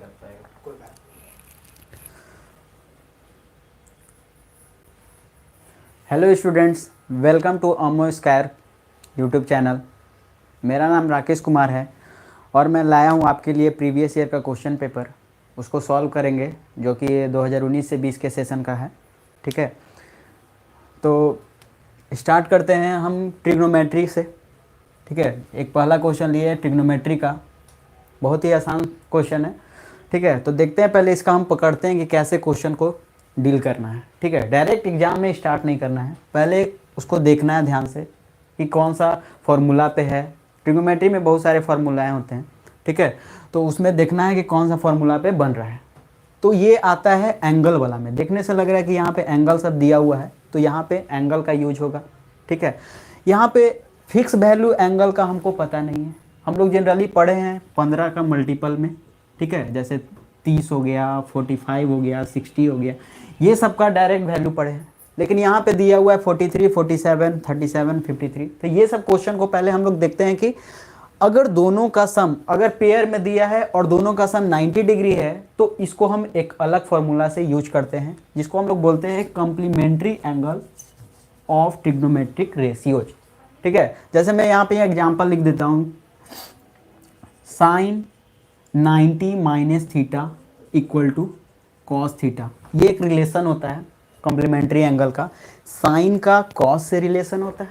लग पाएगा, कोई बात हेलो स्टूडेंट्स, वेलकम टू अमो स्क्वायर यूट्यूब चैनल। मेरा नाम राकेश कुमार है और मैं लाया हूँ आपके लिए प्रीवियस ईयर का क्वेश्चन पेपर। उसको सॉल्व करेंगे, जो कि 2019 से 20 के सेशन का है। ठीक है, तो स्टार्ट करते हैं हम ट्रिग्नोमेट्री से। ठीक है, एक पहला क्वेश्चन लिए है ट्रिग्नोमेट्री का, बहुत ही आसान क्वेश्चन है। ठीक है, तो देखते हैं, पहले इसका हम पकड़ते हैं कि कैसे क्वेश्चन को डील करना है। ठीक है, डायरेक्ट एग्जाम में स्टार्ट नहीं करना है, पहले उसको देखना है ध्यान से कि कौन सा फॉर्मूला पे है। ट्रिग्नोमेट्री में बहुत सारे फार्मूलाएँ होते हैं। ठीक है, तो उसमें देखना है कि कौन सा फार्मूला पे बन रहा है। तो ये आता है एंगल वाला में, देखने से लग रहा है कि यहाँ पे एंगल सब दिया हुआ है, तो यहाँ पे एंगल का यूज होगा। ठीक है, यहाँ पे फिक्स वैल्यू एंगल का हमको पता नहीं है। हम लोग जनरली पढ़े हैं 15 का मल्टीपल में। ठीक है, जैसे 30 हो गया, 45 हो गया, 60 हो गया, ये सब का डायरेक्ट वैल्यू पढ़े हैं। लेकिन यहाँ पे दिया हुआ है 43, 47, 37, 53। तो ये सब क्वेश्चन को पहले हम लोग देखते हैं कि अगर दोनों का सम, अगर पेयर में दिया है और दोनों का सम 90 डिग्री है, तो इसको हम एक अलग फॉर्मूला से यूज करते हैं, जिसको हम लोग बोलते हैं complementary angle of trigonometric ratios. ठीक है, जैसे मैं यहाँ पे एग्जांपल लिख देता हूँ, sine 90 minus theta equal to cos theta. ये एक रिलेशन होता है कॉम्प्लीमेंट्री एंगल का, साइन का कॉस से रिलेशन होता है।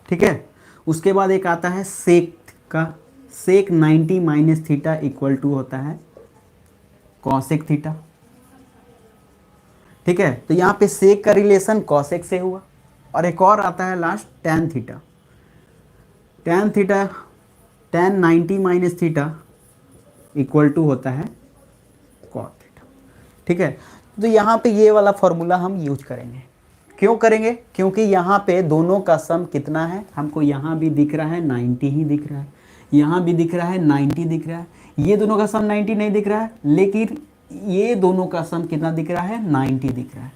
ठीक है, उसके बाद एक आता है सेक का, सेक 90 माइनस थीटा इक्वल टू होता है कॉसेक थीटा। ठीक है, तो यहाँ पे सेक का रिलेशन कॉसेक से हुआ। और एक और आता है last tan theta. Tan theta, tan 90 minus theta equal to होता है कॉट थीटा। ठीक है, तो यहाँ पे ये वाला फॉर्मूला हम यूज करेंगे। क्यों करेंगे? क्योंकि यहाँ पे दोनों का सम कितना है, हमको यहाँ भी दिख रहा है 90 ही दिख रहा है, यहाँ भी दिख रहा है 90 दिख रहा है। ये दोनों का सम 90 नहीं दिख रहा है, लेकिन ये दोनों का सम कितना दिख रहा है, 90 दिख रहा है।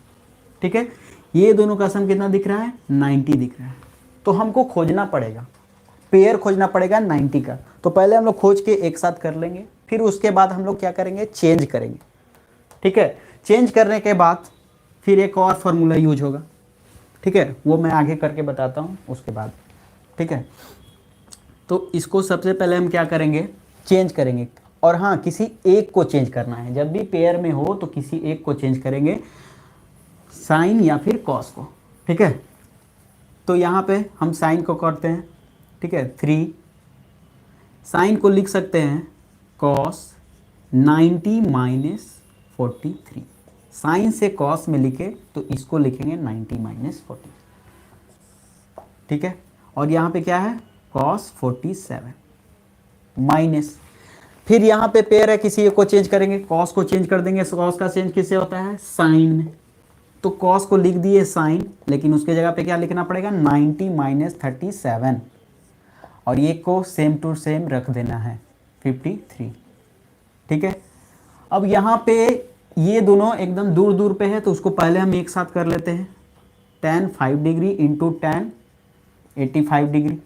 ठीक है, ये दोनों का सम कितना दिख रहा है, 90 दिख रहा है। तो हमको खोजना पड़ेगा, पेयर खोजना पड़ेगा 90 का। तो पहले हम लोग खोज के एक साथ कर लेंगे, फिर उसके बाद हम लोग क्या करेंगे, चेंज करेंगे। ठीक है, चेंज करने के बाद फिर एक और फार्मूला यूज होगा। ठीक है, वो मैं आगे करके बताता हूँ उसके बाद। ठीक है, तो इसको सबसे पहले हम क्या करेंगे, चेंज करेंगे। और हाँ, किसी एक को चेंज करना है, जब भी पेयर में हो तो किसी एक को चेंज करेंगे, साइन या फिर कॉस को। ठीक है, तो यहाँ पे हम साइन को करते हैं। ठीक है, 3 साइन को लिख सकते हैं कॉस 90 माइनस 43। साइन से कॉस में लिखे तो इसको लिखेंगे 90 माइनस 40। ठीक है, और यहाँ पे क्या है, कॉस 47 माइनस, फिर यहाँ पे पेयर है, किसी एक को चेंज करेंगे, कॉस को चेंज कर देंगे। कॉस का चेंज किससे होता है, साइन में। तो कॉस को लिख दिए साइन, लेकिन उसके जगह पे क्या लिखना पड़ेगा, 90 माइनस 37, और ये को सेम टू सेम रख देना है 53। ठीक है, अब यहाँ पे ये दोनों एकदम दूर दूर पे है, तो उसको पहले हम एक साथ कर लेते हैं, tan 5 degree into tan 85 degree.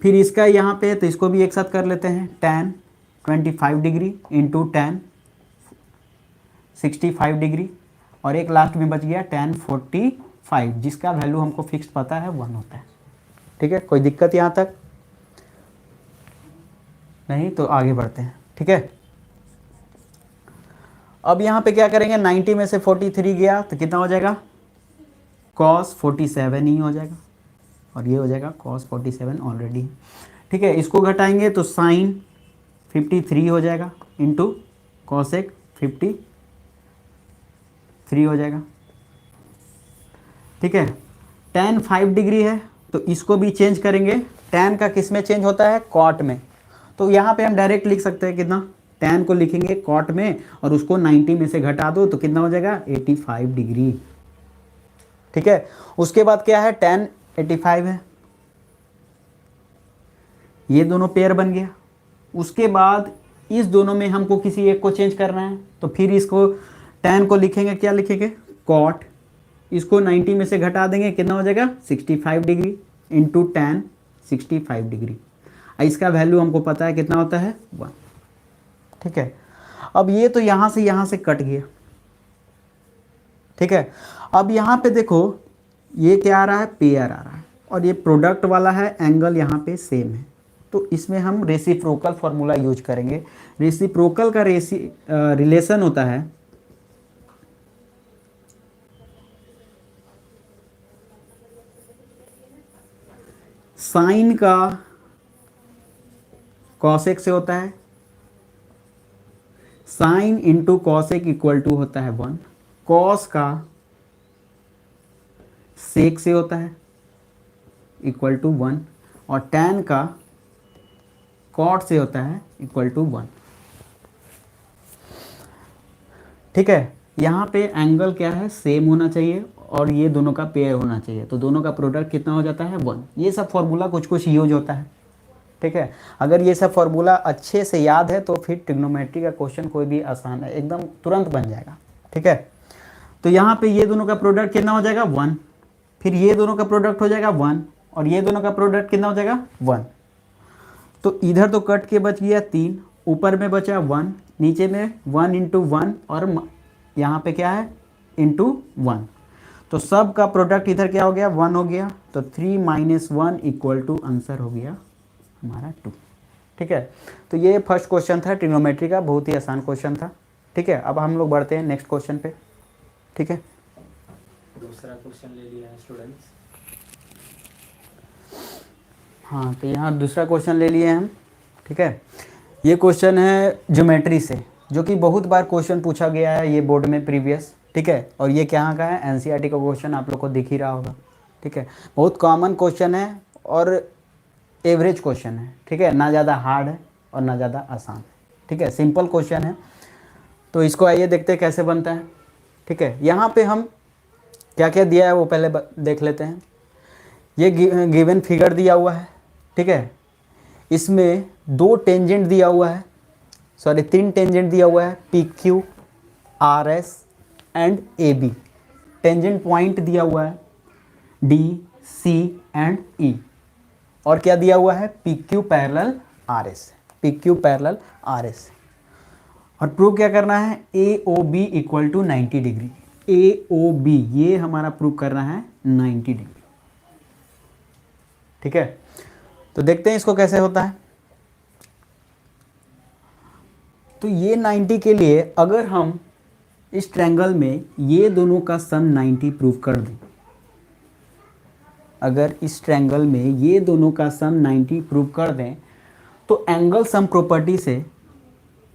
फिर इसका यहाँ पे, तो इसको भी एक साथ कर लेते हैं, tan 25 degree into tan 65 degree. और एक लास्ट में बच गया tan 45, जिसका वैल्यू हमको फिक्स पता है 1 होता है। ठीक है, कोई दिक्कत यहाँ तक नहीं? तो आगे बढ़ते हैं। ठीक है, अब यहाँ पे क्या करेंगे, 90 में से 43 गया तो कितना हो जाएगा, cos 47 ही हो जाएगा, और ये हो जाएगा cos 47 ऑलरेडी। ठीक है, इसको घटाएंगे तो साइन 53 हो जाएगा इंटू कॉसेक 53 हो जाएगा। ठीक है, tan 5 डिग्री है, तो इसको भी चेंज करेंगे। tan का किस में चेंज होता है, कॉट में। तो यहाँ पे हम डायरेक्ट लिख सकते हैं कितना, tan को लिखेंगे कॉट में, और उसको 90 में से घटा दो तो कितना हो जाएगा, 85 डिग्री। ठीक है, उसके बाद क्या है, tan 85 है, ये दोनों पेयर बन गया। उसके बाद इस दोनों में हमको किसी एक को चेंज करना है, तो फिर इसको tan को लिखेंगे, क्या लिखेंगे, कॉट, इसको 90 में से घटा देंगे, कितना हो जाएगा, 65 डिग्री इंटू tan 65 डिग्री। इसका वैल्यू हमको पता है कितना होता है, 1। ठीक है, अब ये तो यहाँ से कट गया, ठीक है। अब यहाँ पे देखो ये क्या आ रहा है, पेयर आ रहा है, और ये प्रोडक्ट वाला है, एंगल यहाँ पे सेम है, तो इसमें हम रेसिप्रोकल फॉर्मूला यूज करेंगे। रेसिप्रोकल का रिलेशन होता है साइन का कॉसेक से होता है, sine into cosec equal to होता है 1, कॉस का सेक से होता है इक्वल टू 1, और टैन का कॉट से होता है इक्वल टू 1, ठीक है। यहाँ पे एंगल क्या है, सेम होना चाहिए, और ये दोनों का पेयर होना चाहिए, तो दोनों का प्रोडक्ट कितना हो जाता है 1। ये सब फॉर्मूला कुछ कुछ यूज होता है, ठीक है। अगर ये सब फॉर्मूला अच्छे से याद है तो फिर ट्रिग्नोमेट्री का क्वेश्चन कोई भी आसान है, एकदम तुरंत बन जाएगा, ठीक है। तो यहाँ पे ये दोनों का प्रोडक्ट कितना हो जाएगा 1, फिर ये दोनों का प्रोडक्ट हो जाएगा 1, और ये दोनों का प्रोडक्ट कितना हो जाएगा 1। तो इधर तो कट के बच गया 3, ऊपर में बचा 1, नीचे में 1 इंटू 1, और यहाँ पे क्या है इंटू 1, तो सब का प्रोडक्ट इधर क्या हो गया 1 हो गया, तो 3 माइनस 1 इक्वल टू आंसर हो गया हमारा 2, ठीक है। तो ये फर्स्ट क्वेश्चन था ट्रिग्नोमेट्री का, बहुत ही आसान क्वेश्चन था, ठीक है। अब हम लोग बढ़ते हैं नेक्स्ट क्वेश्चन पे, ठीक है। दूसरा क्वेश्चन ले लिया है स्टूडेंट्स। हाँ, तो यहाँ दूसरा क्वेश्चन ले लिए हम, ठीक है। ये क्वेश्चन है ज्योमेट्री से, जो कि बहुत बार क्वेश्चन पूछा गया है ये बोर्ड में प्रीवियस, ठीक है। और ये क्या का है, एनसीईआरटी का क्वेश्चन आप लोग को दिख ही रहा होगा, ठीक है। बहुत कॉमन क्वेश्चन है और एवरेज क्वेश्चन है, ठीक है, ना ज़्यादा हार्ड है और ना ज़्यादा आसान है, ठीक है, सिंपल क्वेश्चन है। तो इसको आइए देखते हैं कैसे बनता है, ठीक है। यहाँ पे हम क्या क्या दिया है वो पहले देख लेते हैं। ये गिवन फिगर दिया हुआ है, ठीक है। इसमें 2 टेंजेंट दिया हुआ है, सॉरी 3 टेंजेंट दिया हुआ है, P Q, R S and A B. Tangent point दिया हुआ है डी, सी एंड ई, और क्या दिया हुआ है, P Q parallel R S, P Q parallel R S. और प्रूव क्या करना है, A O B equal to 90 degree, A O B ये हमारा प्रूव करना है 90 डिग्री, ठीक है। तो देखते हैं इसको कैसे होता है। तो ये 90 के लिए अगर हम इस ट्रायंगल में ये दोनों का सम 90 प्रूव कर दें, अगर इस ट्रायंगल में ये दोनों का सम 90 प्रूव कर दें, तो एंगल सम प्रॉपर्टी से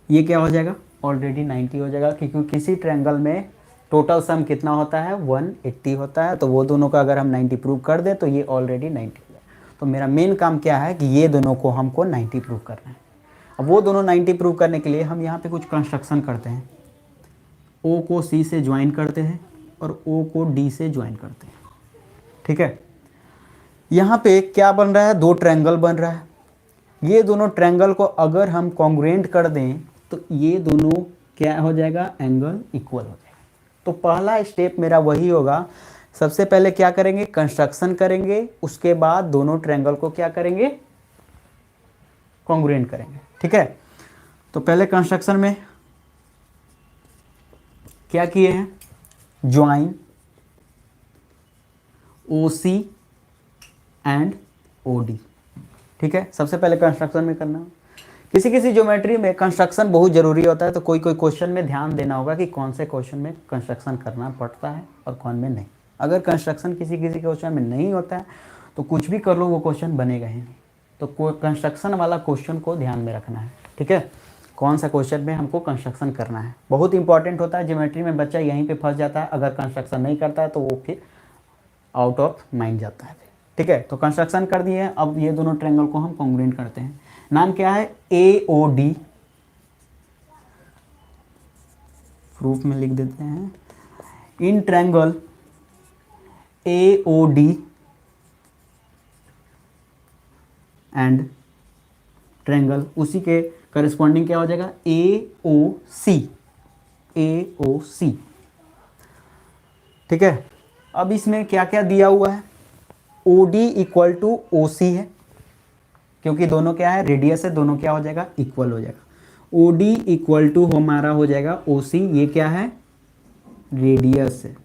ये क्या हो जाएगा, ऑलरेडी 90 हो जाएगा, क्योंकि किसी ट्रायंगल में टोटल सम कितना होता है 180 होता है। तो वो दोनों का अगर हम 90 प्रूव कर दें तो ये ऑलरेडी 90 है। तो मेरा मेन काम क्या है कि ये दोनों को हमको 90 प्रूव करना है। अब वो दोनों 90 प्रूव करने के लिए हम यहाँ पे कुछ कंस्ट्रक्शन करते हैं, ओ को सी से ज्वाइन करते हैं और ओ को डी से ज्वाइन करते हैं, ठीक है। यहाँ पे क्या बन रहा है, 2 ट्रायंगल बन रहा है। ये दोनों ट्रायंगल को अगर हम कॉन्ग्रुएंट कर दें तो ये दोनों क्या हो जाएगा, एंगल इक्वल हो जाएगा। तो पहला स्टेप मेरा वही होगा, सबसे पहले क्या करेंगे, कंस्ट्रक्शन करेंगे, उसके बाद दोनों ट्रायंगल को क्या करेंगे, कॉन्ग्रुएंट करेंगे, ठीक है। तो पहले कंस्ट्रक्शन में क्या किए हैं, join O C and O D, ठीक है। सबसे पहले कंस्ट्रक्शन में करना, किसी किसी ज्योमेट्री में कंस्ट्रक्शन बहुत ज़रूरी होता है, तो कोई कोई क्वेश्चन में ध्यान देना होगा कि कौन से क्वेश्चन में कंस्ट्रक्शन करना पड़ता है और कौन में नहीं। अगर कंस्ट्रक्शन किसी किसी क्वेश्चन में नहीं होता है तो कुछ भी कर लो वो क्वेश्चन बनेगा ही नहीं। तो कंस्ट्रक्शन वाला क्वेश्चन को ध्यान में रखना है, ठीक है, कौन सा क्वेश्चन में हमको कंस्ट्रक्शन करना है, बहुत इंपॉर्टेंट होता है। ज्योमेट्री में बच्चा यहीं पे फंस जाता है, अगर कंस्ट्रक्शन नहीं करता है तो वो फिर आउट ऑफ माइंड जाता है, ठीक है। तो कंस्ट्रक्शन कर दिए, अब ये दोनों ट्रायंगल को हम कॉन्ग्रुएंट करते हैं। नाम क्या है, ए ओ डी, प्रूफ में लिख देते हैं, in triangle A O D and triangle उसी के करस्पॉन्डिंग क्या हो जाएगा, ए ओ सी, ए ओ सी, ठीक है। अब इसमें क्या क्या दिया हुआ है, O D equal to O C है, क्योंकि दोनों क्या है, रेडियस है, दोनों क्या हो जाएगा, इक्वल हो जाएगा। ओ डी इक्वल टू हमारा हो जाएगा ओ सी, ये क्या है, रेडियस है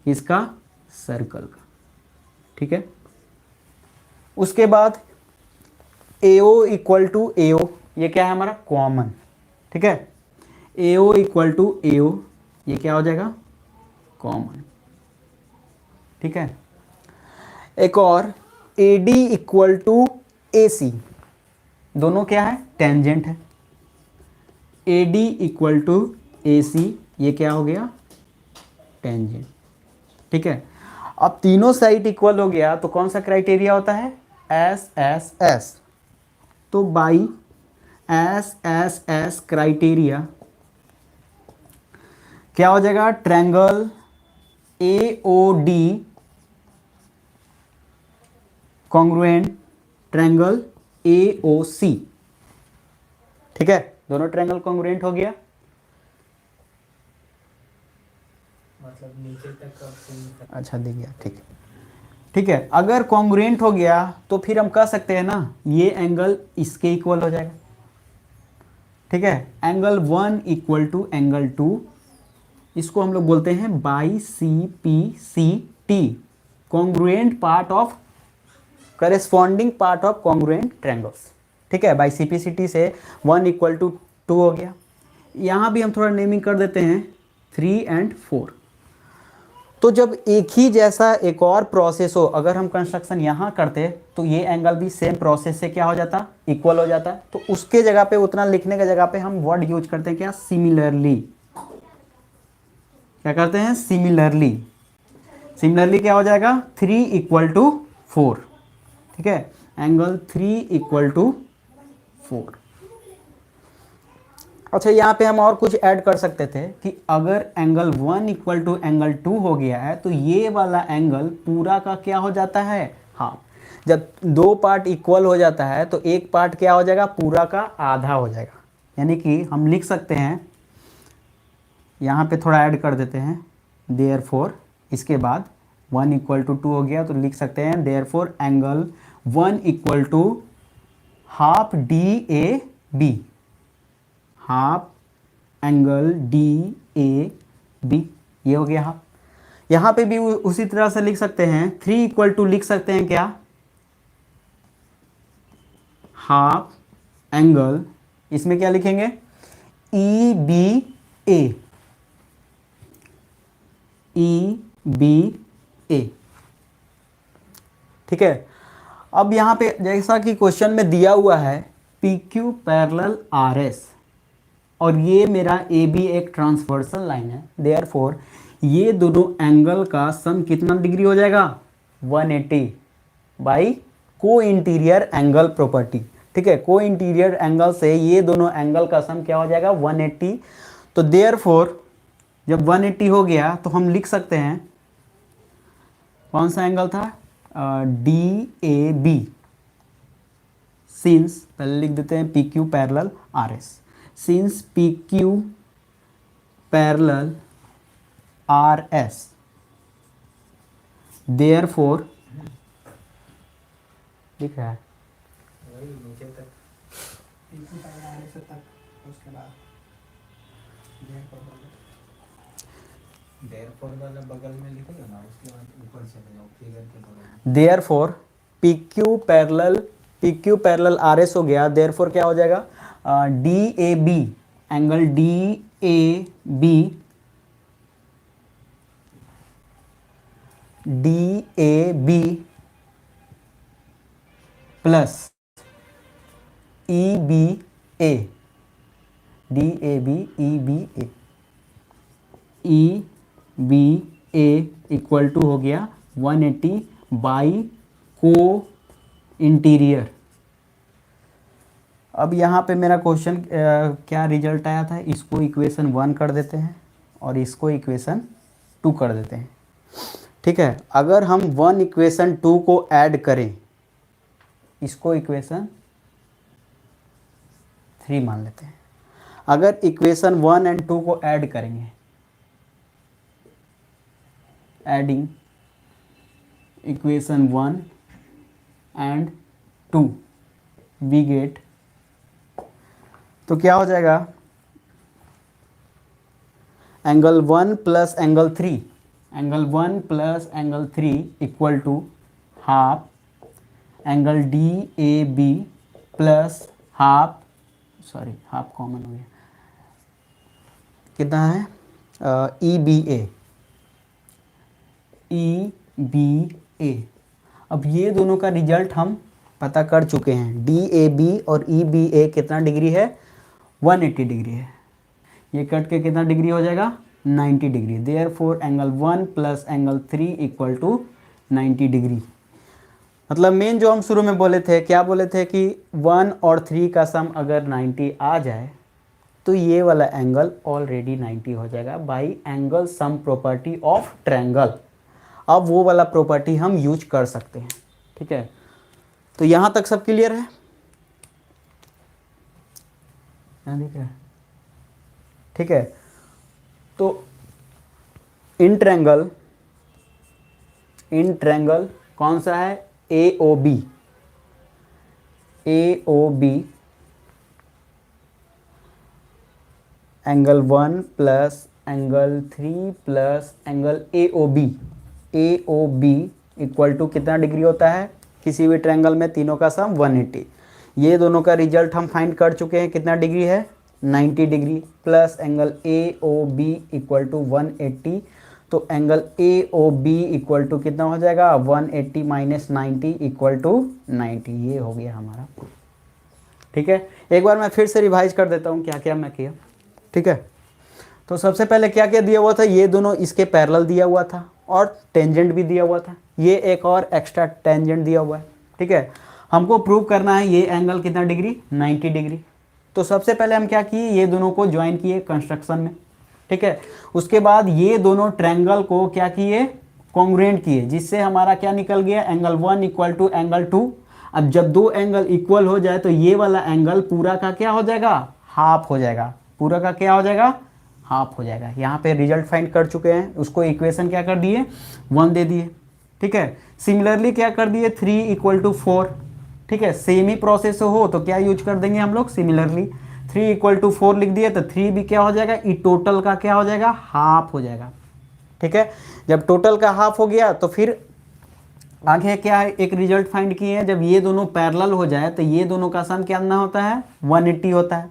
इसका, सर्कल का, ठीक है। उसके बाद AO इक्वल टू AO, ये क्या है हमारा, कॉमन, ठीक है। AO इक्वल टू AO, ये क्या हो जाएगा, कॉमन, ठीक है। एक और AD इक्वल टू AC, दोनों क्या है, टेंजेंट है। AD इक्वल टू AC, ये क्या हो गया, टेंजेंट, ठीक है। अब तीनों साइड इक्वल हो गया तो कौन सा क्राइटेरिया होता है, SSS। तो बाई SSS क्राइटेरिया क्या हो जाएगा, triangle AOD congruent triangle AOC, ठीक है। दोनों ट्रायंगल कॉन्ग्रुएंट हो गया, मतलब नीचे तक का पूरी अच्छा दिख गया, ठीक है, ठीक है। अगर कॉन्ग्रुएंट हो गया तो फिर हम कह सकते हैं ना, ये एंगल इसके इक्वल हो जाएगा, ठीक है। एंगल 1 इक्वल टू एंगल 2, इसको हम लोग बोलते हैं by CPCT, congruent part of corresponding part of congruent triangles, ठीक है। बाई CPCT से 1 इक्वल टू 2 हो गया। यहाँ भी हम थोड़ा नेमिंग कर देते हैं 3 एंड 4। तो जब एक ही जैसा एक और प्रोसेस हो, अगर हम कंस्ट्रक्शन यहाँ करते तो ये एंगल भी सेम प्रोसेस से क्या हो जाता, इक्वल हो जाता। तो उसके जगह पे, उतना लिखने के जगह पे हम वर्ड यूज करते हैं क्या, सिमिलरली। क्या करते हैं, सिमिलरली। सिमिलरली क्या हो जाएगा, 3 इक्वल टू 4, ठीक है। Angle 3 equal to 4। अच्छा, यहाँ पे हम और कुछ ऐड कर सकते थे कि अगर एंगल 1 इक्वल टू एंगल 2 हो गया है तो ये वाला एंगल पूरा का क्या हो जाता है, हाँ। जब दो पार्ट इक्वल हो जाता है तो एक पार्ट क्या हो जाएगा, पूरा का आधा हो जाएगा। यानी कि हम लिख सकते हैं, यहाँ पे थोड़ा ऐड कर देते हैं, देयरफॉर इसके बाद 1 इक्वल टू 2 हो गया तो लिख सकते हैं therefore angle 1 equal to half DAB, half angle DAB, ये हो गया हाफ। यहाँ पे भी उसी तरह से लिख सकते हैं, 3 इक्वल टू लिख सकते हैं क्या, हाफ एंगल, इसमें क्या लिखेंगे, EBA, EBA, ठीक है। अब यहाँ पे जैसा कि क्वेश्चन में दिया हुआ है PQ पैरेलल RS, और ये मेरा AB एक ट्रांसवर्सल लाइन है, देयरफॉर ये दोनों एंगल का सम कितना डिग्री हो जाएगा, 180 बाई को इंटीरियर एंगल प्रॉपर्टी, ठीक है। को इंटीरियर एंगल से ये दोनों एंगल का सम क्या हो जाएगा, 180। तो देयरफॉर जब 180 हो गया तो हम लिख सकते हैं, कौन सा एंगल था, DAB, सिंस पहले लिख देते हैं PQ parallel RS, since PQ parallel RS, therefore लिख रहा है वही नीचे तक उसके बाद देयरफॉर वाला बगल में लिखोगे ना, उसके बाद ऊपर चले जाओ फिगर के बगल में। देयरफॉर PQ पैरेलल RS हो गया, देयरफॉर क्या हो जाएगा, DAB, angle DAB plus EBA, EBA equal to हो गया 180 बाई को इंटीरियर। अब यहाँ पे मेरा क्वेश्चन क्या रिजल्ट आया था, इसको इक्वेशन 1 कर देते हैं और इसको इक्वेशन 2 कर देते हैं, ठीक है। अगर हम 1 इक्वेशन 2 को ऐड करें, इसको इक्वेशन 3 मान लेते हैं। अगर इक्वेशन 1 एंड 2 को ऐड करेंगे, adding equation 1 and 2 we get तो क्या हो जाएगा, angle 1 plus angle 3, angle 1 plus angle 3 equal to half angle D A B plus half, sorry half common हो गया, कितना है, ई बी ए, ई बी ए। अब ये दोनों का रिजल्ट हम पता कर चुके हैं, डी ए बी और ई बी ए कितना डिग्री है, 180 डिग्री है। ये कट के कितना डिग्री हो जाएगा, 90 degree. Therefore angle 1 plus angle 3 equal to 90 degree. मतलब मेन जो हम शुरू में बोले थे, क्या बोले थे कि 1 और 3 का सम अगर 90 आ जाए तो ये वाला एंगल ऑलरेडी 90 हो जाएगा bye angle sum property of triangle. अब वो वाला प्रॉपर्टी हम यूज कर सकते हैं। ठीक है, तो यहाँ तक सब क्लियर है, यहाँ दिख रहा है। ठीक है, तो इन ट्रायंगल कौन सा है, A O B, angle 1 plus angle 3 plus angle A O B equal to कितना डिग्री होता है, किसी भी ट्रायंगल में तीनों का सम 180। ये दोनों का रिजल्ट हम फाइंड कर चुके हैं, कितना डिग्री है, 90 degree, plus angle A O B equal to 180, तो angle A O B equal to कितना हो जाएगा, 180 माइनस 90 इक्वल टू 90। ये हो गया हमारा प्रूफ। ठीक है, एक बार मैं फिर से रिवाइज कर देता हूँ क्या क्या मैं किया। ठीक है, तो सबसे पहले क्या क्या दिया हुआ था, ये दोनों इसके पैरेलल दिया हुआ था और टेंजेंट भी दिया हुआ था, ये एक और एक्स्ट्रा टेंजेंट दिया हुआ है। ठीक है, हमको प्रूव करना है ये एंगल कितना डिग्री, 90 डिग्री। तो सबसे पहले हम क्या किए, ये दोनों को ज्वाइन किए कंस्ट्रक्शन में। ठीक है, उसके बाद ये दोनों ट्रायंगल को क्या किए, कॉन्ग्रुएंट किए, जिससे हमारा क्या निकल गया, एंगल 1 इक्वल टू एंगल 2। अब जब दो एंगल इक्वल हो जाए तो ये वाला एंगल पूरा का क्या हो जाएगा, हाफ हो जाएगा, पूरा का क्या हो जाएगा, हाफ हो जाएगा। यहाँ पे रिजल्ट फाइंड कर चुके हैं, उसको इक्वेशन क्या कर दिए, 1 दे दिए। ठीक है, सिमिलरली क्या कर दिए, 3 इक्वल टू 4। ठीक है, सेम ही प्रोसेस हो तो क्या यूज कर देंगे हम लोग, सिमिलरली 3 इक्वल टू 4 लिख दिए, तो 3 भी क्या हो जाएगा, ई टोटल का क्या हो जाएगा, हाफ हो जाएगा। ठीक है, जब टोटल का हाफ हो गया तो फिर आगे क्या है, एक रिजल्ट फाइंड किए हैं, जब ये दोनों पैरेलल हो जाए तो ये दोनों का सम कितना होता है, 180 होता है।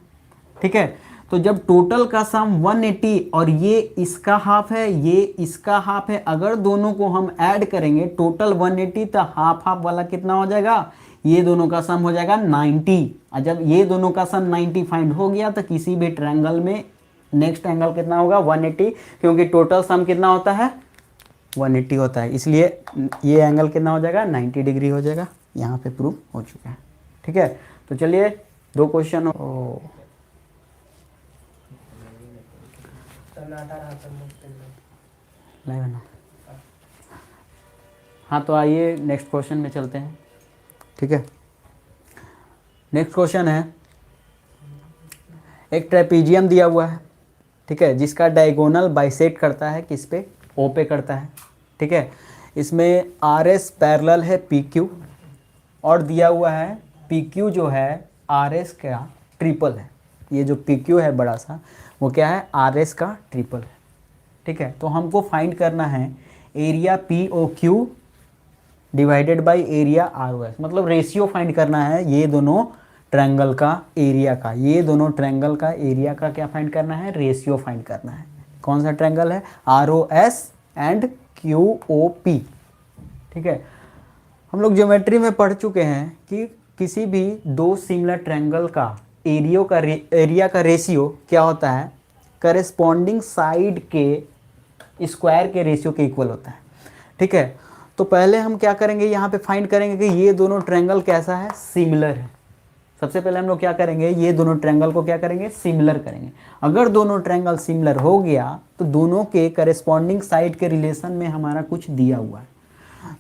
ठीक है, तो जब टोटल का सम 180 और ये इसका हाफ है, ये इसका हाफ है, अगर दोनों को हम ऐड करेंगे टोटल 180, तो हाफ हाफ वाला कितना हो जाएगा, ये दोनों का सम हो जाएगा 90। और जब ये दोनों का सम 90 फाइंड हो गया तो किसी भी ट्रायंगल में नेक्स्ट एंगल कितना होगा, 180, क्योंकि टोटल सम कितना होता है, 180 होता है, इसलिए ये एंगल कितना हो जाएगा, 90 डिग्री हो जाएगा। यहाँ पे प्रूव हो चुका है। ठीक है, तो चलिए 2 क्वेश्चन हो ना। हाँ, तो आइए नेक्स्ट क्वेश्चन में चलते हैं। ठीक है, नेक्स्ट क्वेश्चन है, एक ट्रेपीजियम दिया हुआ है। ठीक है, जिसका डायगोनल बाइसेक्ट करता है किस पे, ओ पे करता है। ठीक है, इसमें आर एस पैरेलल है पी क्यू और दिया हुआ है पी क्यू जो है आर एस का ट्रिपल है। ये जो पी क्यू है बड़ा सा, वो क्या है, आर एस का ट्रिपल है। ठीक है, तो हमको फाइंड करना है area P O Q divided by area R O S, मतलब रेशियो फाइंड करना है ये दोनों ट्रायंगल का एरिया का, ये दोनों ट्रायंगल का एरिया का क्या फाइंड करना है, रेशियो फाइंड करना है। कौन सा ट्रायंगल है, R O S and Q O P. ठीक है, हम लोग ज्योमेट्री में पढ़ चुके हैं कि किसी भी दो सिमिलर ट्रायंगल का एरिया का रेशियो क्या होता है, करेस्पॉन्डिंग साइड के स्क्वायर के रेशियो के इक्वल होता है। ठीक है, तो पहले हम क्या करेंगे, यहाँ पे फाइंड करेंगे कि ये दोनों ट्रायंगल कैसा है, सिमिलर है। सबसे पहले हम लोग क्या करेंगे, ये दोनों ट्रायंगल को क्या करेंगे, सिमिलर करेंगे। अगर दोनों ट्रायंगल सिमिलर हो गया तो दोनों के करेस्पॉन्डिंग साइड के रिलेशन में हमारा कुछ दिया हुआ है,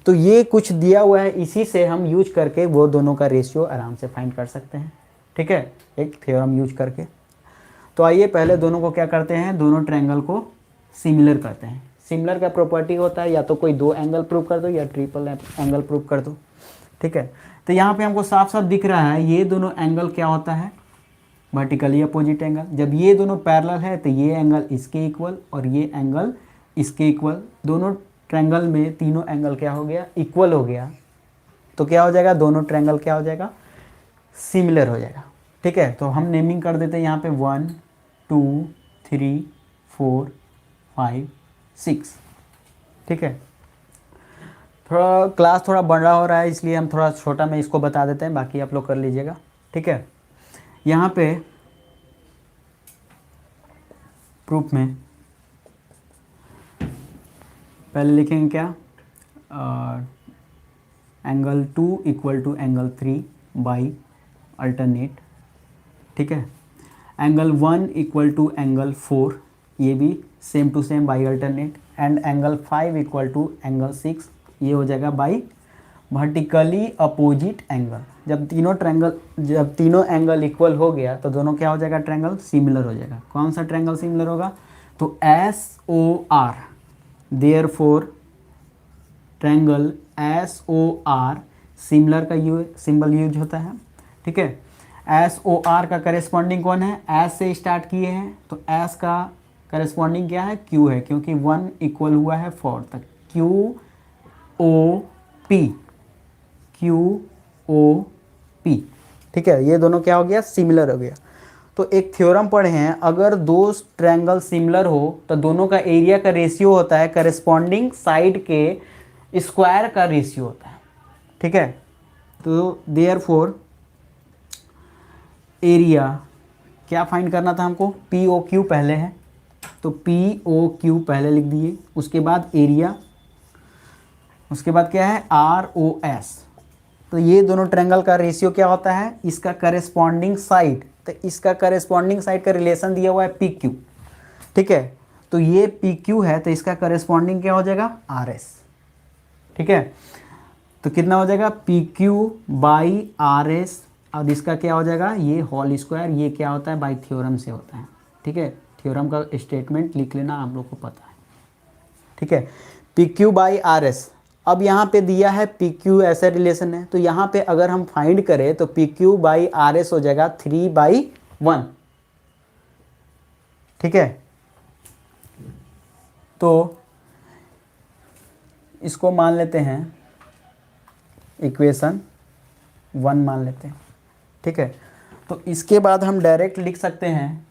तो ये कुछ दिया हुआ है, इसी से हम यूज करके वो दोनों का रेशियो आराम से फाइंड कर सकते हैं। ठीक है, एक थ्योरम यूज करके। तो आइए पहले दोनों को क्या करते हैं, दोनों ट्रायंगल को सिमिलर करते हैं। सिमिलर का प्रॉपर्टी होता है या तो कोई 2 एंगल प्रूव कर दो या ट्रिपल एंगल प्रूव कर दो। ठीक है, तो यहाँ पे हमको साफ साफ दिख रहा है ये दोनों एंगल क्या होता है, वर्टिकली अपोजिट एंगल। जब ये दोनों पैरेलल है तो ये एंगल इसके इक्वल और ये एंगल इसके इक्वल, दोनों ट्रायंगल में तीनों एंगल क्या हो गया, इक्वल हो गया। तो क्या हो जाएगा, दोनों ट्रायंगल क्या हो जाएगा, सिमिलर हो जाएगा। ठीक है, तो हम नेमिंग कर देते हैं यहाँ पे 1 2 3 4 5 6। ठीक है, थोड़ा क्लास थोड़ा बड़ा हो रहा है इसलिए हम थोड़ा छोटा में इसको बता देते हैं, बाकी आप लोग कर लीजिएगा। ठीक है, यहाँ पे प्रूफ में पहले लिखेंगे क्या, angle 2 equal to angle 3 by alternate. ठीक है, एंगल 1 इक्वल टू एंगल 4, ये भी same to same by alternate. And angle 5 equal to angle 6, ये हो जाएगा बाई वर्टिकली अपोजिट एंगल। जब तीनों एंगल इक्वल हो गया तो दोनों क्या हो जाएगा, ट्रायंगल सिमिलर हो जाएगा। कौन सा ट्रायंगल सिमिलर होगा, तो SOR, therefore triangle SOR similar का सिंबल यूज होता है। ठीक है, SOR का करेस्पॉन्डिंग कौन है, S से स्टार्ट किए हैं तो S का करेस्पॉन्डिंग क्या है, Q है, क्योंकि 1 इक्वल हुआ है 4 तक। QOP। ठीक है, ये दोनों क्या हो गया, सिमिलर हो गया। तो एक थ्योरम पढ़े हैं, अगर दो ट्रायंगल सिमिलर हो तो दोनों का एरिया का रेशियो होता है करेस्पॉन्डिंग साइड के स्क्वायर का रेशियो होता है। ठीक है, तो देयरफॉर एरिया क्या फाइंड करना था हमको, POQ पहले है तो POQ पहले लिख दिए, उसके बाद एरिया, उसके बाद क्या है ROS। तो ये दोनों ट्रायंगल का रेशियो क्या होता है, इसका करेस्पॉन्डिंग साइड, तो इसका करेस्पॉन्डिंग साइड का रिलेशन दिया हुआ है PQ। ठीक है, तो ये PQ है तो इसका करेस्पॉन्डिंग क्या हो जाएगा, RS। ठीक है, तो कितना हो जाएगा, PQ बाई RS, और इसका क्या हो जाएगा, ये होल स्क्वायर, ये क्या होता है, बाई थ्योरम से होता है। ठीक है, थ्योरम का स्टेटमेंट लिख लेना, आप लोग को पता है। ठीक है, PQ बाई RS। अब यहाँ पे दिया है PQ ऐसा रिलेशन है, तो यहाँ पे अगर हम फाइंड करें तो PQ बाई RS हो जाएगा 3/1। ठीक है, तो इसको मान लेते हैं इक्वेशन 1 मान लेते हैं। ठीक है, तो इसके बाद हम डायरेक्ट लिख सकते हैं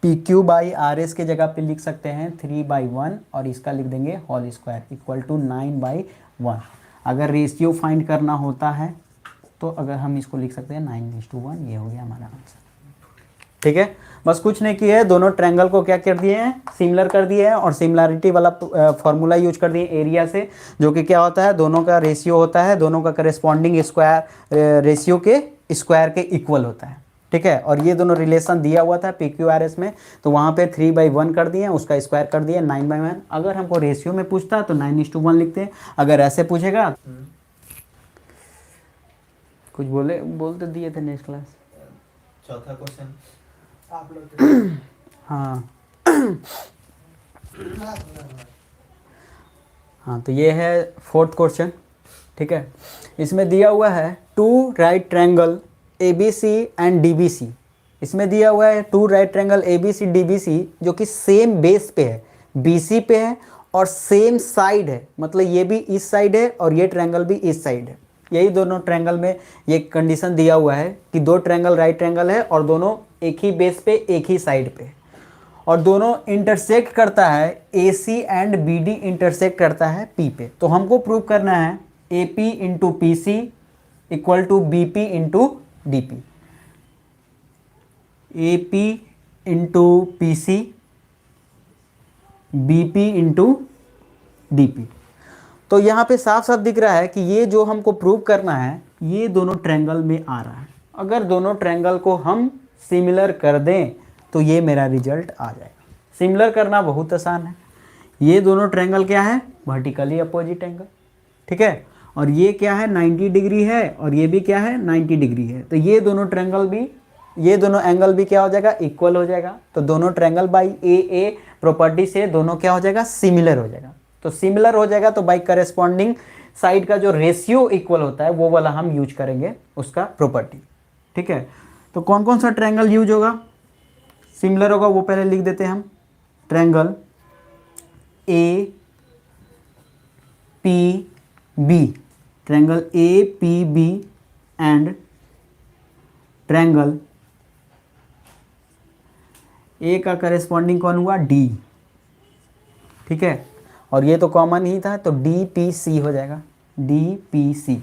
PQ बाई RS के जगह पे लिख सकते हैं 3/1 और इसका लिख देंगे होल स्क्वायर इक्वल टू 9/1। अगर रेशियो फाइंड करना होता है तो अगर हम इसको लिख सकते हैं 9:1, ये हो गया हमारा आंसर। ठीक है, बस कुछ नहीं किया है, दोनों ट्रायंगल को क्या कर दिए हैं, सिमिलर कर दिए हैं, और सिमिलरिटी वाला फॉर्मूला यूज कर दिए एरिया से, जो कि क्या होता है, दोनों का रेशियो होता है, दोनों का करेस्पॉन्डिंग स्क्वायर रेशियो के स्क्वायर के इक्वल होता है। ठीक है, और ये दोनों रिलेशन दिया हुआ था PQRS में, तो वहाँ पे 3/1 कर दिए, उसका स्क्वायर कर दिए 9/1। अगर हमको रेशियो में पूछता तो 9:1 लिखते हैं। अगर ऐसे पूछेगा, कुछ बोलते दिए थे नेक्स्ट क्लास, चौथा क्वेश्चन आप लोग हाँ हाँ, तो ये है 4th क्वेश्चन। ठीक है, इसमें दिया हुआ है 2 right triangle ABC and DBC। इसमें दिया हुआ है 2 राइट ट्रायंगल ABC DBC जो कि सेम बेस पे है, BC पे है और सेम साइड है, मतलब ये भी इस साइड है और ये ट्रायंगल भी इस साइड है। यही दोनों ट्रायंगल में ये कंडीशन दिया हुआ है कि 2 ट्रायंगल राइट ट्रायंगल है और दोनों एक ही बेस पे एक ही साइड पे, और दोनों इंटरसेक्ट करता है AC एंड BD इंटरसेक्ट करता है P पे। तो हमको प्रूव करना है AP into PC equal to BP into DP। AP into PC BP into DP। तो यहाँ पे साफ साफ दिख रहा है कि ये जो हमको प्रूव करना है ये दोनों ट्रायंगल में आ रहा है। अगर दोनों ट्रायंगल को हम सिमिलर कर दें तो ये मेरा रिजल्ट आ जाएगा। सिमिलर करना बहुत आसान है। ये दोनों ट्रायंगल क्या है, वर्टिकली अपोजिट एंगल। ठीक है, और ये क्या है 90 डिग्री है और ये भी क्या है 90 डिग्री है। तो ये दोनों ट्रायंगल भी, ये दोनों एंगल भी क्या हो जाएगा, इक्वल हो जाएगा। तो दोनों ट्रायंगल बाई AA प्रॉपर्टी से दोनों क्या हो जाएगा, सिमिलर हो जाएगा। तो सिमिलर हो जाएगा तो बाई करेस्पॉन्डिंग साइड का जो रेशियो इक्वल होता है वो वाला हम यूज करेंगे उसका प्रॉपर्टी। ठीक है, तो कौन कौन सा ट्रायंगल यूज होगा, सिमिलर होगा, वो पहले लिख देते हैं हम। Triangle A P B, triangle A P B and triangle A का करेस्पॉन्डिंग कौन हुआ, डी। ठीक है, और ये तो कॉमन ही था, तो डी पी सी हो जाएगा, डी पी सी।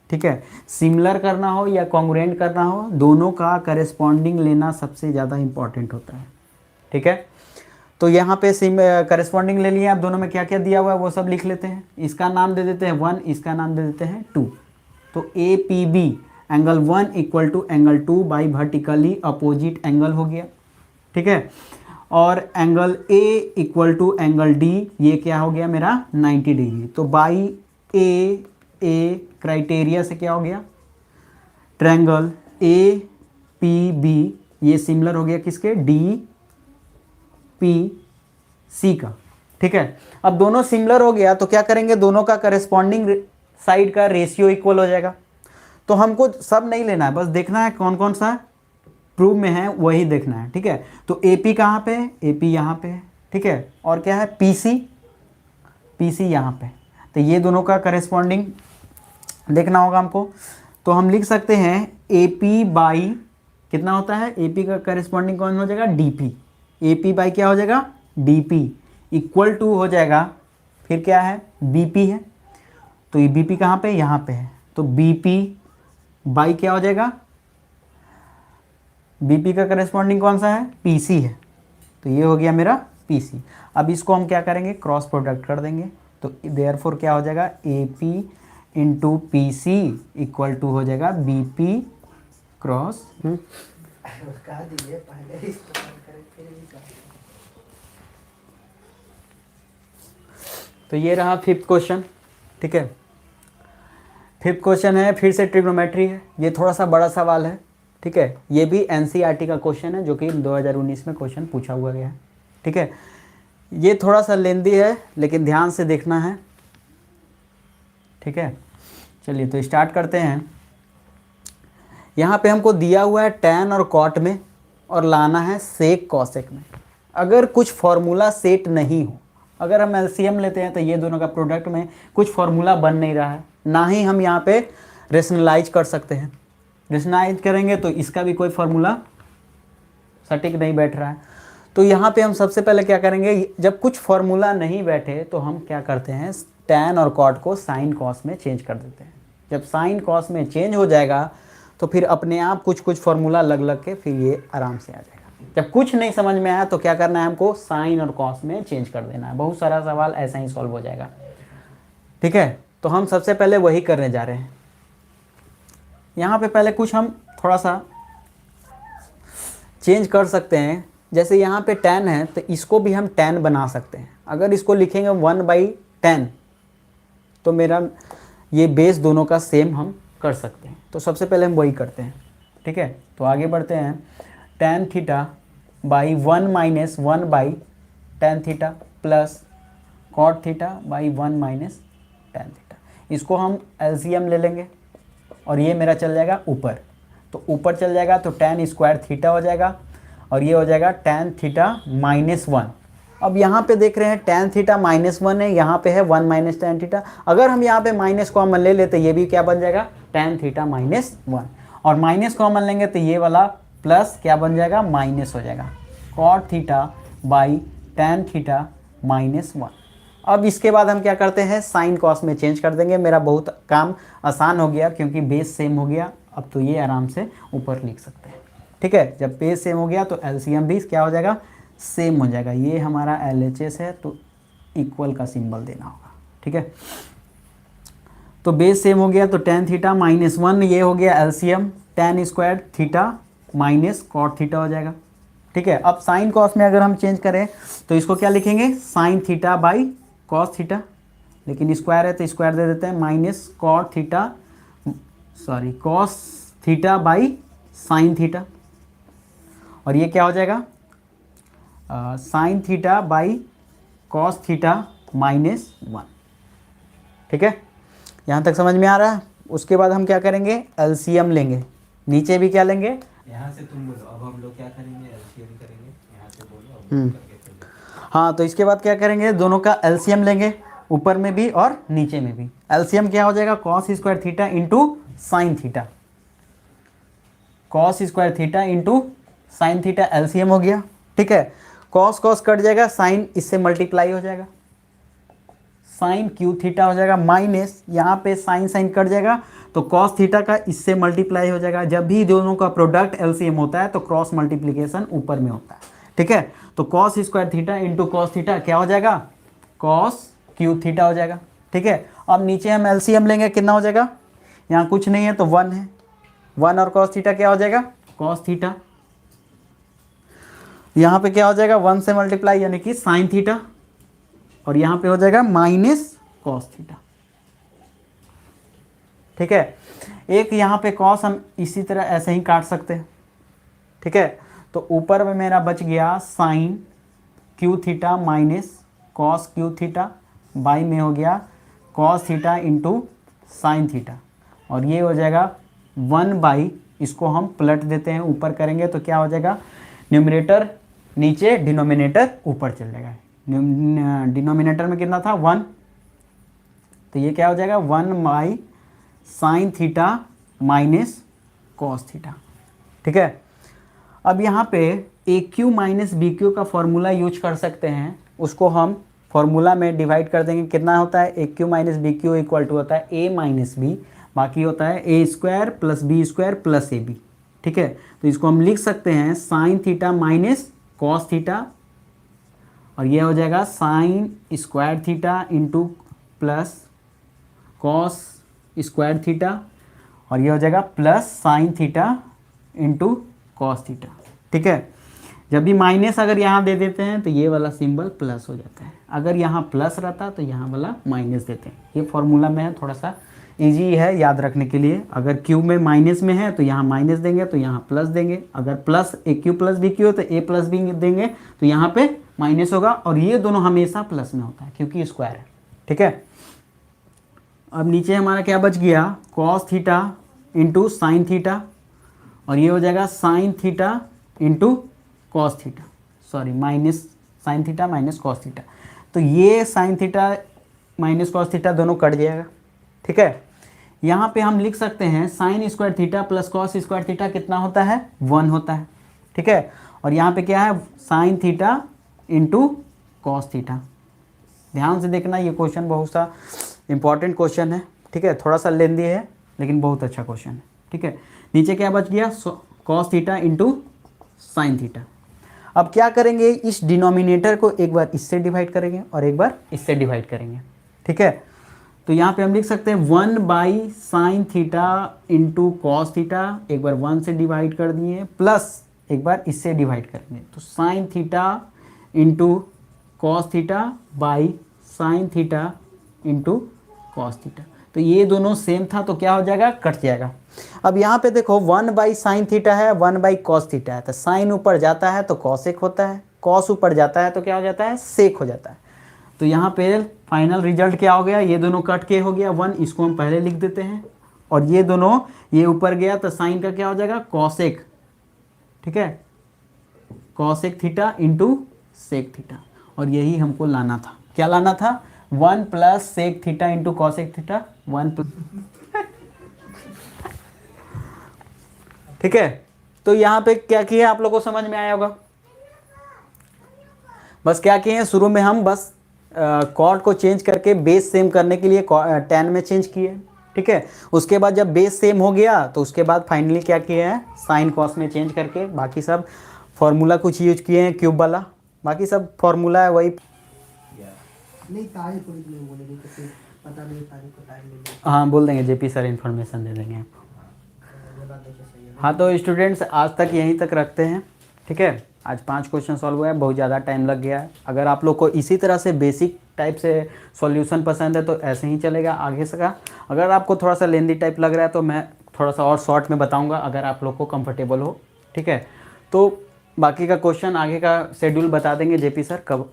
ठीक है, सिमिलर करना हो या कॉन्ग्रुएंट करना हो, दोनों का करेस्पॉन्डिंग लेना सबसे ज़्यादा इंपॉर्टेंट होता है। ठीक है, तो यहाँ पे करेस्पॉन्डिंग ले लिया, आप दोनों में क्या क्या दिया हुआ है वो सब लिख लेते हैं। इसका नाम दे देते हैं 1, इसका नाम दे देते हैं 2। तो A P B angle 1 equal to angle 2 by vertically opposite angle हो गया। ठीक है, और angle A equal to angle D, ये क्या हो गया मेरा 90 डिग्री। तो बाई ए क्राइटेरिया से क्या हो गया, ट्रायंगल ए पी बी ये सिमिलर हो गया किसके, डी पी सी का। ठीक है, अब दोनों सिमिलर हो गया तो क्या करेंगे, दोनों का करेस्पॉन्डिंग साइड का रेशियो इक्वल हो जाएगा। तो हमको सब नहीं लेना है, बस देखना है कौन कौन सा प्रूव में है वही देखना है। ठीक है, तो ए पी कहाँ पे है, ए पी यहाँ पे है। ठीक है, और क्या है पी सी यहाँ पे। तो ये दोनों का करेस्पॉन्डिंग देखना होगा हमको। तो हम लिख सकते हैं ए पी बाई कितना होता है, ए पी का करेस्पॉन्डिंग कौन हो जाएगा, D P. A P by क्या हो जाएगा, डी पी इक्वल टू हो जाएगा, फिर क्या है बी पी है। तो ये बी पी कहाँ पे, यहाँ पे है। तो बी पी बाई क्या हो जाएगा, बी पी का करेस्पॉन्डिंग कौन सा है, पी सी है। तो ये हो गया मेरा पी सी। अब इसको हम क्या करेंगे, क्रॉस प्रोडक्ट कर देंगे। तो देयरफॉर क्या हो जाएगा, A P into P C equal to हो जाएगा बी पी क्रॉस। तो ये रहा 5th क्वेश्चन। ठीक है, 5th क्वेश्चन है, फिर से ट्रिग्नोमेट्री है। ये थोड़ा सा बड़ा सवाल है। ठीक है, ये भी एनसीईआरटी का क्वेश्चन है जो कि 2019 में क्वेश्चन पूछा हुआ गया है। ठीक है, ये थोड़ा सा लेंदी है लेकिन ध्यान से देखना है। ठीक है, चलिए तो स्टार्ट करते हैं। यहाँ पे हमको दिया हुआ है टैन और कॉट में और लाना है सेक कॉसेक में। अगर कुछ फॉर्मूला सेट नहीं हो, अगर हम एलसीएम लेते हैं तो ये दोनों का प्रोडक्ट में कुछ फॉर्मूला बन नहीं रहा है, ना ही हम यहाँ पे रेशनलाइज कर सकते हैं। रेशनलाइज करेंगे तो इसका भी कोई फॉर्मूला सटीक नहीं बैठ रहा है। तो यहाँ पे हम सबसे पहले क्या करेंगे, जब कुछ फॉर्मूला नहीं बैठे तो हम क्या करते हैं, टैन और कॉट को साइन कॉस में चेंज कर देते हैं। जब साइन कॉस में चेंज हो जाएगा तो फिर अपने आप कुछ कुछ फॉर्मूला लग लग के फिर ये आराम से आ जाएगा। जब कुछ नहीं समझ में आया तो क्या करना है, हमको साइन और कॉस में चेंज कर देना है। बहुत सारा सवाल ऐसा ही सॉल्व हो जाएगा। ठीक है, तो हम सबसे पहले वही करने जा रहे हैं। यहाँ पे पहले कुछ हम थोड़ा सा चेंज कर सकते हैं। जैसे यहाँ पे tan है तो इसको भी हम tan बना सकते हैं। अगर इसको लिखेंगे 1/10 तो मेरा ये बेस दोनों का सेम हम कर सकते हैं। तो सबसे पहले हम वही करते हैं। ठीक है, तो आगे बढ़ते हैं। tan theta by 1 - 1/tan theta plus cot theta by 1 - tan theta. इसको हम एलसीएम ले लेंगे और ये मेरा चल जाएगा ऊपर। तो ऊपर चल जाएगा तो tan स्क्वायर थीटा हो जाएगा और ये हो जाएगा tan थीटा -1। अब यहाँ पे देख रहे हैं tan थीटा -1 है, यहाँ पे है 1 - tan थीटा। अगर हम यहाँ पे माइनस कॉमन ले लेते ये भी क्या बन जाएगा, tan थीटा -1। और माइनस कॉमन लेंगे तो ये वाला प्लस क्या बन जाएगा, माइनस हो जाएगा cot theta by tan theta -1। अब इसके बाद हम क्या करते हैं, साइन कॉस में चेंज कर देंगे। मेरा बहुत काम आसान हो गया क्योंकि बेस सेम हो गया। अब तो ये आराम से ऊपर लिख सकते हैं। ठीक है, जब बेस सेम हो गया तो एलसीएम भी क्या हो जाएगा, सेम हो जाएगा। ये हमारा एलएचएस है तो इक्वल का सिंबल देना होगा। ठीक है, तो बेस सेम हो गया तो tan थीटा -1 ये हो गया LCM, tan square theta minus cot theta हो जाएगा। ठीक है, अब साइन कॉस में अगर हम चेंज करें तो इसको क्या लिखेंगे, sine theta by cos theta, लेकिन स्क्वायर है तो स्क्वायर दे देते हैं minus cot theta sorry cos theta by sine theta. और ये क्या हो जाएगा, sine theta by cos theta -1। ठीक है, यहाँ तक समझ में आ रहा है। उसके बाद हम क्या करेंगे, एलसीएम लेंगे। नीचे भी क्या लेंगे? यहाँ से तुम बोलो, अब हम लोग क्या करेंगे, एलसीएम करेंगे। यहाँ से बोलो, अब लोग करके चलो। हाँ, तो इसके बाद क्या करेंगे, दोनों का एलसीएम लेंगे, ऊपर में भी और नीचे में भी। एलसीएम क्या हो जाएगा, cos square theta into sine theta, cos square theta into sine theta LCM हो गया। ठीक है, कॉस कॉस कट जाएगा, साइन इससे मल्टीप्लाई हो जाएगा, साइन क्यू थीटा हो जाएगा, माइनस यहाँ पे साइन साइन कट जाएगा तो कॉस थीटा का इससे मल्टीप्लाई हो जाएगा। जब भी दोनों का प्रोडक्ट एलसीएम होता है तो क्रॉस मल्टीप्लिकेशन ऊपर में होता है। ठीक है, तो cos square theta into cos theta क्या हो जाएगा, कॉस क्यू थीटा हो जाएगा। ठीक है, अब नीचे हम एलसीएम लेंगे, कितना हो जाएगा, यहाँ कुछ नहीं है तो 1 है, 1 और कॉस थीटा क्या हो जाएगा, कॉस थीटा। यहाँ पे क्या हो जाएगा, 1 से मल्टीप्लाई यानी कि साइन थीटा, और यहाँ पे हो जाएगा माइनस कॉस थीटा। ठीक है, एक यहाँ पे कॉस हम इसी तरह ऐसे ही काट सकते हैं। ठीक है, तो ऊपर में मेरा बच गया sine cube theta minus cos cube theta, by में हो गया cos theta into sine theta, और ये हो जाएगा 1/, इसको हम पलट देते हैं, ऊपर करेंगे तो क्या हो जाएगा, न्यूमरेटर नीचे, डिनोमिनेटर ऊपर चल जाएगा। डिनोमिनेटर में कितना था 1, तो ये क्या हो जाएगा 1 sign theta minus cos theta. ठीक है, अब यहाँ पे ए क्यू माइनस बी क्यू का फॉर्मूला यूज कर सकते हैं, उसको हम फॉर्मूला में डिवाइड कर देंगे। कितना होता है, A Q minus B Q equal to होता है ए माइनस बी, बाकी होता है A square plus B square plus A B. ठीक है, तो इसको हम लिख सकते हैं sine theta minus cos theta, और ये हो जाएगा sine square theta into plus cos square theta, और ये हो जाएगा plus sine theta into cos theta. ठीक है, जब भी माइनस अगर यहाँ दे देते हैं तो ये वाला सिंबल प्लस हो जाता है, अगर यहाँ प्लस रहता तो यहाँ वाला माइनस देते हैं। ये फॉर्मूला में है, थोड़ा सा इजी है याद रखने के लिए। अगर क्यू में माइनस में है तो यहाँ माइनस देंगे तो यहाँ प्लस देंगे, अगर प्लस ए क्यू प्लस बी क्यू तो ए प्लस बी देंगे तो यहाँ पे माइनस होगा, और ये दोनों हमेशा प्लस में होता है क्योंकि स्क्वायर है। ठीक है, अब नीचे हमारा क्या बच गया, cos theta into sine theta, और ये हो जाएगा sine theta into cos theta, sorry minus sign theta minus cos theta, तो ये sign theta minus cos theta दोनों कट जाएगा। ठीक है, यहाँ पे हम लिख सकते हैं sign square theta plus cos square theta कितना होता है, 1 होता है। ठीक है, और यहाँ पे क्या है, sign theta into cos theta. ध्यान से देखना, ये क्वेश्चन बहुत सा इंपॉर्टेंट क्वेश्चन है। ठीक है, थोड़ा सा लेंदी है लेकिन बहुत अच्छा क्वेश्चन है। ठीक है, नीचे क्या बच गया, cos theta into sine theta. अब क्या करेंगे, इस डिनोमिनेटर को एक बार इससे डिवाइड करेंगे और एक बार इससे डिवाइड करेंगे। ठीक है, तो यहाँ पे हम लिख सकते हैं 1 sign theta into cos theta, एक बार 1 से डिवाइड कर दिए, प्लस एक बार इससे डिवाइड करेंगे तो sign theta into cos theta by sine theta into cos theta, तो ये दोनों सेम था तो क्या हो जाएगा, कट जाएगा। अब यहाँ पे देखो 1 साइन थीटा है, 1 कॉस थीटा है, तो साइन ऊपर जाता है तो कॉसेक होता है, कॉस ऊपर जाता है तो क्या हो जाता है, सेक हो जाता है। तो यहाँ पे फाइनल रिजल्ट क्या हो गया, ये दोनों कट के हो गया 1, इसको हम पहले लिख देते हैं, और ये दोनों ये ऊपर गया तो साइन का क्या हो जाएगा, कॉसेक। ठीक है, cosec theta into sec theta, और यही हमको लाना था, क्या लाना था, 1 plus sec theta into cosec theta, 1 plus. ठीक है, तो यहाँ पे क्या किया आप लोगों को समझ में आया होगा। बस क्या किए हैं, शुरू में हम बस कॉर्ड को चेंज करके बेस सेम करने के लिए tan में चेंज किए। ठीक है, उसके बाद जब बेस सेम हो गया तो उसके बाद फाइनली क्या किए हैं, साइन कॉस में चेंज करके, बाकी सब फॉर्मूला कुछ यूज किए हैं क्यूब वाला, बाकी सब फॉर्मूला है वही। नहीं तारीख को नहीं बोलेंगे तो फिर पता नहीं तारीख को टाइम मिलेगा। हाँ बोल देंगे, जेपी सर इन्फॉर्मेशन दे देंगे आपको। हाँ तो स्टूडेंट्स आज तक यहीं तक रखते हैं। ठीक है, आज 5 क्वेश्चन सॉल्व हुआ है, बहुत ज़्यादा टाइम लग गया है। अगर आप लोग को इसी तरह से बेसिक टाइप से सॉल्यूशन पसंद है तो ऐसे ही चलेगा आगे से का। अगर आपको थोड़ा सा लेंदी टाइप लग रहा है तो मैं थोड़ा सा और शॉर्ट में बताऊँगा अगर आप लोग को कंफर्टेबल हो। ठीक है, तो बाकी का क्वेश्चन आगे का शेड्यूल बता देंगे जेपी सर कब